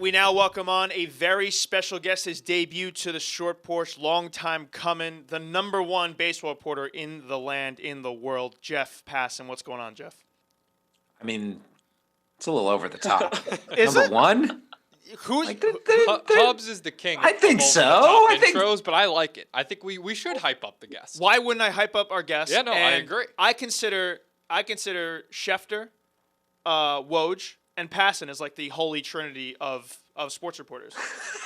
we now welcome on a very special guest. His debut to the Short Porch, long time coming. The number one baseball reporter in the land, in the world, Jeff Passan. What's going on, Jeff? I mean, it's a little over the top. Is Number it? one? Who's Hubs is the king. I think of so. over-the-top I think- intros, but I like it. I think we should hype up the guests. Why wouldn't I hype up our guests? Yeah, no, I And agree. I consider Schefter, Woj, and Passan as like the holy trinity of sports reporters.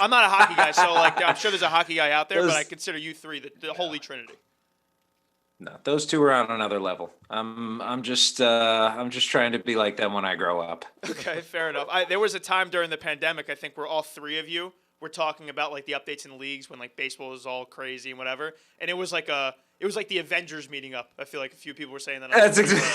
I'm not a hockey guy, so like I'm sure there's a hockey guy out there, but I consider you three the holy trinity. No, those two are on another level. I'm just trying to be like them when I grow up. Okay, fair enough. There was a time during the pandemic, I think, where all three of you were talking about like the updates in the leagues when like baseball was all crazy and whatever, and it was like the Avengers meeting up. I feel like a few people were saying that. That's exactly.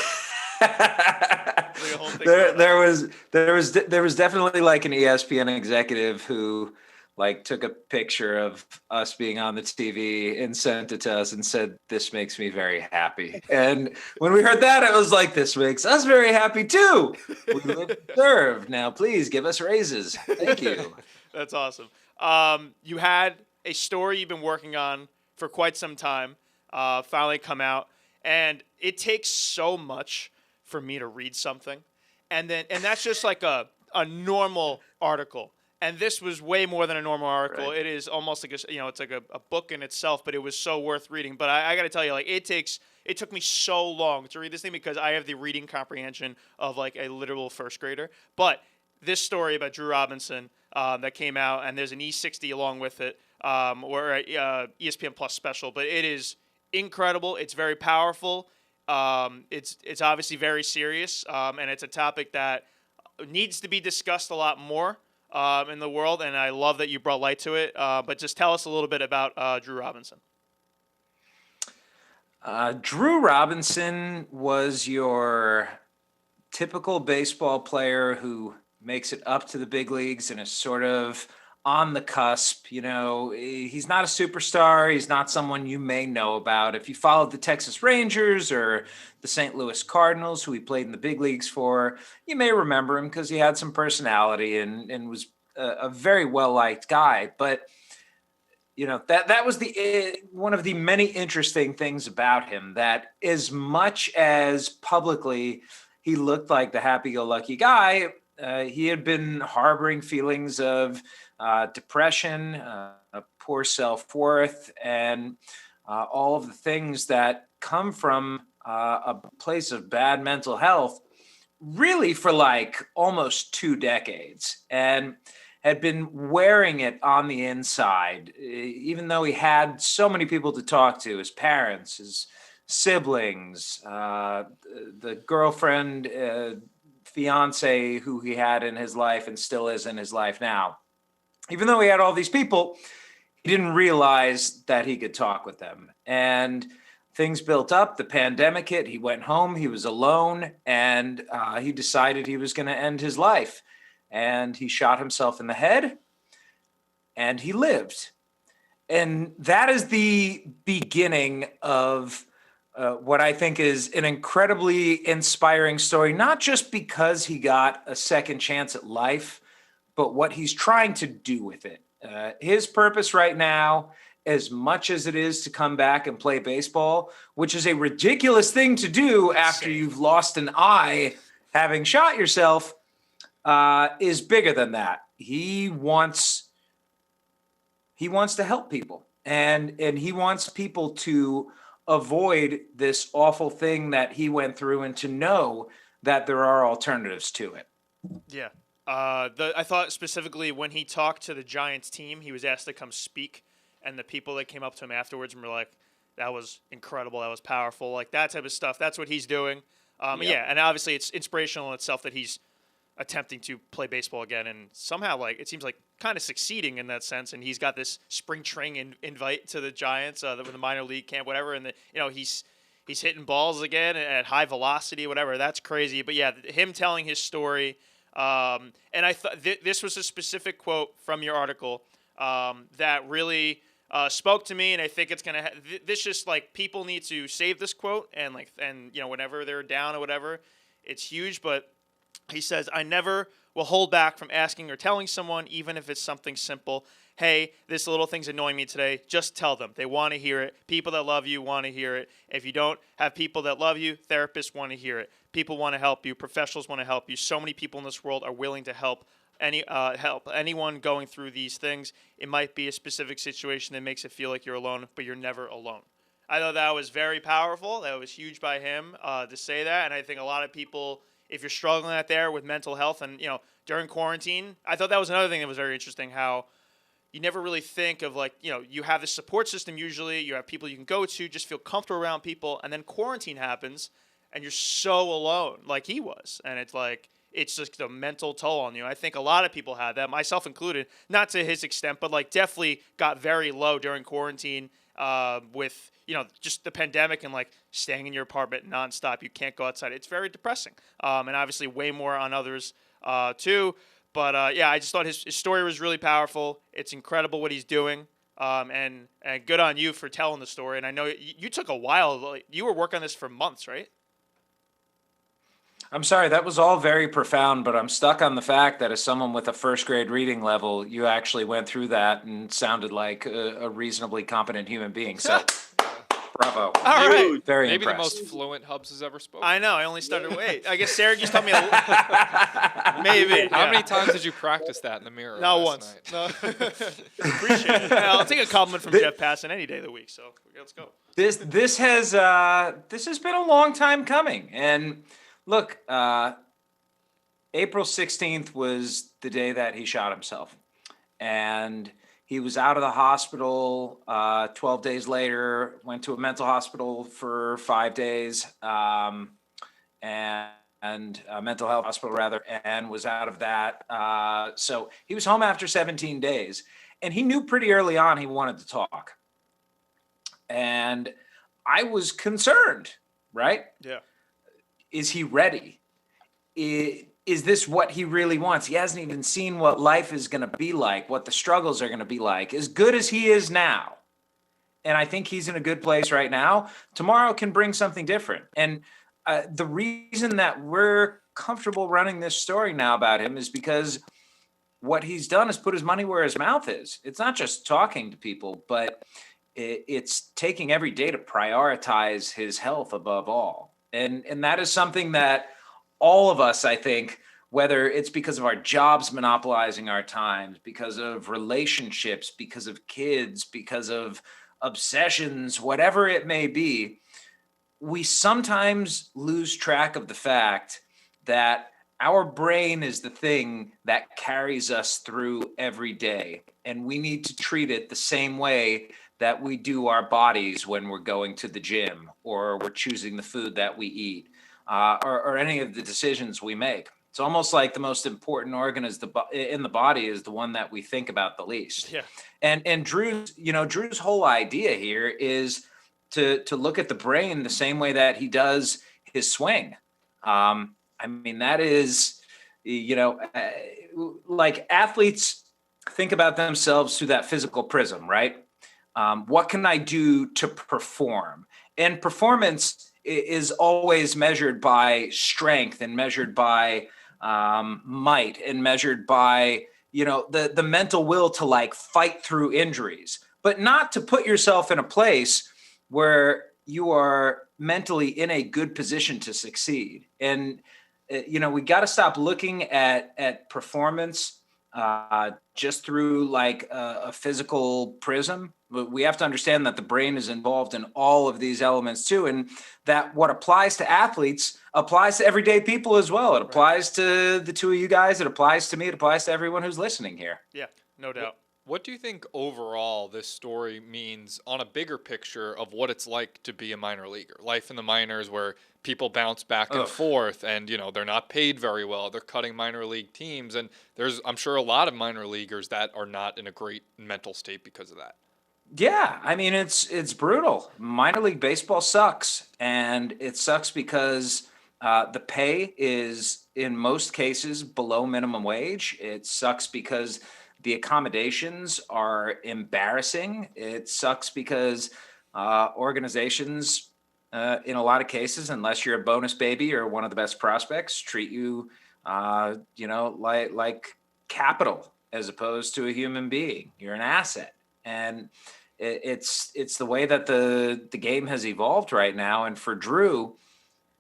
There was definitely like an ESPN executive who like took a picture of us being on the TV and sent it to us and said, "This makes me very happy." And when we heard that, it was like, "This makes us very happy too. We live and serve. Now, please give us raises. Thank you." That's awesome. You had a story you've been working on for quite some time, finally come out, and it takes so much for me to read something, and that's just like a normal article. And this was way more than a normal article. Right. It is almost like it's like a book in itself, but it was so worth reading. But I got to tell you, like it took me so long to read this thing because I have the reading comprehension of like a literal first grader. But this story about Drew Robinson that came out, and there's an E60 along with it, or ESPN Plus special. But it is incredible. It's very powerful. It's obviously very serious, and it's a topic that needs to be discussed a lot more in the world, and I love that you brought light to it. But just tell us a little bit about Drew Robinson. Drew Robinson was your typical baseball player who makes it up to the big leagues and is sort of on the cusp. You know, he's not a superstar. He's not someone you may know about. If you followed the Texas Rangers or the St. Louis Cardinals, who he played in the big leagues for, you may remember him because he had some personality and was a very well-liked guy. But, you know, that was one of the many interesting things about him, that as much as publicly he looked like the happy-go-lucky guy, he had been harboring feelings of depression, poor self-worth, and all of the things that come from a place of bad mental health, really for like almost 2 decades, and had been wearing it on the inside, even though he had so many people to talk to, his parents, his siblings, the girlfriend, fiance who he had in his life and still is in his life now. Even though he had all these people, he didn't realize that he could talk with them. And things built up. The pandemic hit. He went home. He was alone. And he decided he was going to end his life. And he shot himself in the head. And he lived. And that is the beginning of what I think is an incredibly inspiring story, not just because he got a second chance at life, but what he's trying to do with it. His purpose right now, as much as it is to come back and play baseball, which is a ridiculous thing to do after you've lost an eye having shot yourself, is bigger than that. He wants to help people, and he wants people to avoid this awful thing that he went through and to know that there are alternatives to it. Yeah. I thought specifically when he talked to the Giants team, he was asked to come speak, and the people that came up to him afterwards were like, that was incredible, that was powerful, like that type of stuff. That's what he's doing. Yeah, and obviously it's inspirational in itself that he's attempting to play baseball again, and somehow like it seems like kind of succeeding in that sense. And he's got this spring training invite to the Giants, the minor league camp, whatever, and he's hitting balls again at high velocity, whatever. That's crazy. But yeah, him telling his story. And I thought this was a specific quote from your article that really spoke to me, and I think it's gonna. This just like people need to save this quote, and whenever they're down or whatever, it's huge. But he says, "I never will hold back from asking or telling someone, even if it's something simple. Hey, this little thing's annoying me today. Just tell them. They want to hear it. People that love you want to hear it. If you don't have people that love you, therapists want to hear it. People want to help you. Professionals want to help you. So many people in this world are willing to help anyone going through these things. It might be a specific situation that makes it feel like you're alone, but you're never alone. I thought that was very powerful. That was huge by him to say that. And I think a lot of people, if you're struggling out there with mental health and, during quarantine, I thought that was another thing that was very interesting, how you never really think of you have this support system usually, you have people you can go to, just feel comfortable around people, and then quarantine happens and you're so alone like he was. And it's just a mental toll on you. I think a lot of people had that, myself included, not to his extent, but definitely got very low during quarantine with, just the pandemic and staying in your apartment nonstop. You can't go outside. It's very depressing. And obviously way more on others too. But I just thought his story was really powerful. It's incredible what he's doing. And good on you for telling the story. And I know you took a while. You were working on this for months, right? I'm sorry, that was all very profound, but I'm stuck on the fact that as someone with a first grade reading level, you actually went through that and sounded like a reasonably competent human being. So, bravo. All right. Very Maybe impressed. the most fluent Hubs has ever spoken. I know. I only started I guess Sarah just told me maybe. How many times did you practice that in the mirror? Not last once. night? No. Appreciate it. I'll take a compliment from Jeff Passan any day of the week. So let's go. This has been a long time coming, and look, April 16th was the day that he shot himself, and he was out of the hospital 12 days later, went to a mental hospital for 5 days, and a mental health hospital rather, and was out of that. So he was home after 17 days, and he knew pretty early on he wanted to talk. And I was concerned, right? Yeah. Is he ready? Is this what he really wants? He hasn't even seen what life is going to be like, what the struggles are going to be like, as good as he is now. And I think he's in a good place right now. Tomorrow can bring something different. And the reason that we're comfortable running this story now about him is because what he's done is put his money where his mouth is. It's not just talking to people, but it's taking every day to prioritize his health above all. And that is something that all of us, I think, whether it's because of our jobs monopolizing our times, because of relationships, because of kids, because of obsessions, whatever it may be, we sometimes lose track of the fact that our brain is the thing that carries us through every day. And we need to treat it the same way that we do our bodies when we're going to the gym or we're choosing the food that we eat, or any of the decisions we make. It's almost like the most important organ in the body is the one that we think about the least. Yeah. And Drew's whole idea here is to look at the brain the same way that he does his swing. That is, like athletes think about themselves through that physical prism, right? What can I do to perform? And performance is always measured by strength and measured by might and measured by, the mental will to fight through injuries, but not to put yourself in a place where you are mentally in a good position to succeed. And, we got to stop looking at performance just through a physical prism. But we have to understand that the brain is involved in all of these elements too, and that what applies to athletes applies to everyday people as well. It applies to the two of you guys. It applies to me. It applies to everyone who's listening here. Yeah, no doubt. What do you think overall this story means on a bigger picture of what it's like to be a minor leaguer? Life in the minors, where people bounce back and forth and, they're not paid very well. They're cutting minor league teams. And there's, I'm sure, a lot of minor leaguers that are not in a great mental state because of that. Yeah, it's brutal. Minor league baseball sucks, and it sucks because the pay is in most cases below minimum wage. It sucks because the accommodations are embarrassing. It sucks because organizations, in a lot of cases, unless you're a bonus baby or one of the best prospects, treat you like capital as opposed to a human being. You're an asset. And it's the way that the game has evolved right now. And for Drew,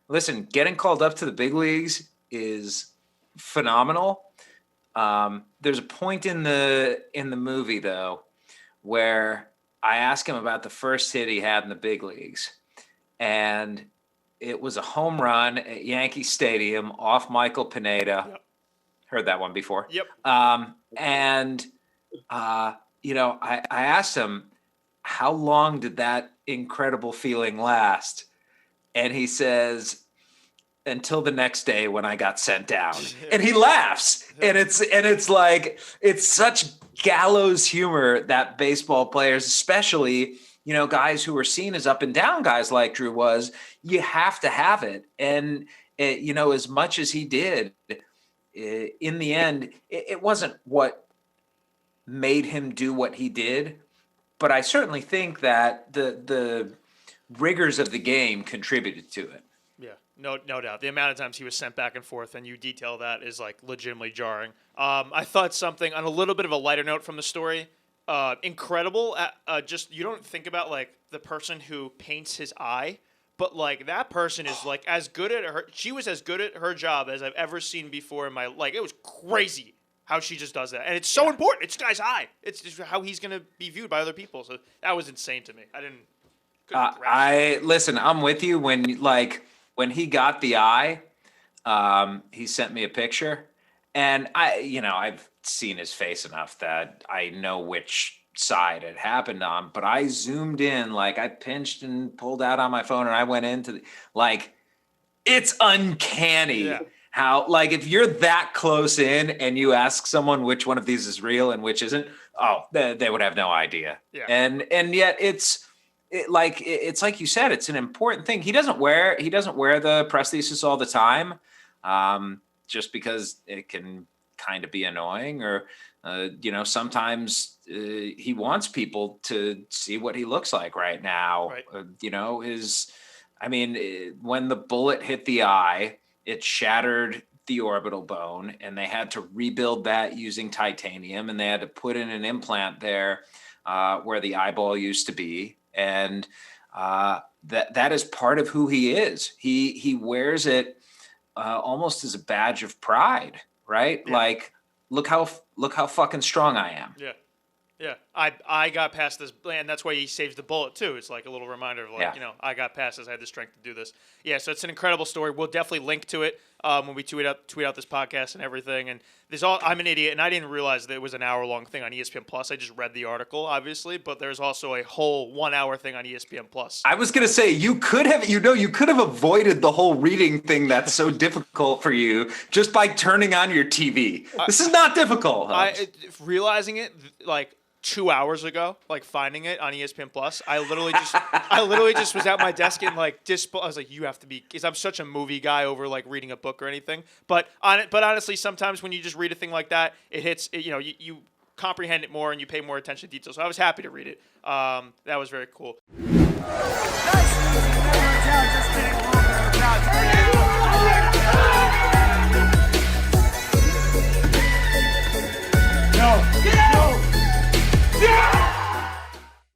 listen, getting called up to the big leagues is phenomenal. There's a point in the movie though where I asked him about the first hit he had in the big leagues, and it was a home run at Yankee Stadium off Michael Pineda. Yep. Heard that one before. Yep. I asked him, how long did that incredible feeling last? And he says, until the next day when I got sent down. And he laughs. And it's like, it's such gallows humor that baseball players, especially, guys who are seen as up and down guys like Drew was, you have to have it. And, as much as he did, in the end, it wasn't what made him do what he did. But I certainly think that the rigors of the game contributed to it. Yeah, no doubt. The amount of times he was sent back and forth, and you detail that, is like legitimately jarring. I thought something on a little bit of a lighter note from the story. Incredible. Just you don't think about like the person who paints his eye, but like that person is like as good at her. She was as good at her job as I've ever seen before in my like. It was crazy how she just does that, and it's so important. It's this guy's eye. It's just how he's gonna be viewed by other people. So that was insane to me. Listen. I'm with you when he got the eye. He sent me a picture, and I've seen his face enough that I know which side it happened on. But I zoomed in, like I pinched and pulled out on my phone, and I went into it's uncanny. Yeah. How, like, if you're that close in and you ask someone which one of these is real and which isn't, they would have no idea. Yeah. And yet it's like you said, it's an important thing. He doesn't wear the prosthesis all the time, just because it can kind of be annoying, or sometimes he wants people to see what he looks like right now. Right. When the bullet hit the eye, it shattered the orbital bone, and they had to rebuild that using titanium, and they had to put in an implant there where the eyeball used to be. And that is part of who he is. He wears it almost as a badge of pride, right? Yeah. Like, look how fucking strong I am. Yeah. Yeah, I got past this, and that's why he saves the bullet too. It's like a little reminder of I got past this. I had the strength to do this. Yeah, so it's an incredible story. We'll definitely link to it when we tweet out this podcast and everything. And I'm an idiot, and I didn't realize that it was an hour-long thing on ESPN Plus. I just read the article, obviously, but there's also a whole 1 hour thing on ESPN Plus. I was gonna say you could have avoided the whole reading thing that's so difficult for you just by turning on your TV. This is not difficult. Realizing it 2 hours ago, finding it on ESPN Plus, I literally just was at my desk and I was like, you have to be, because I'm such a movie guy over reading a book or anything. But honestly, sometimes when you just read a thing like that, it hits. You comprehend it more and you pay more attention to detail. So I was happy to read it. That was very cool. Yeah!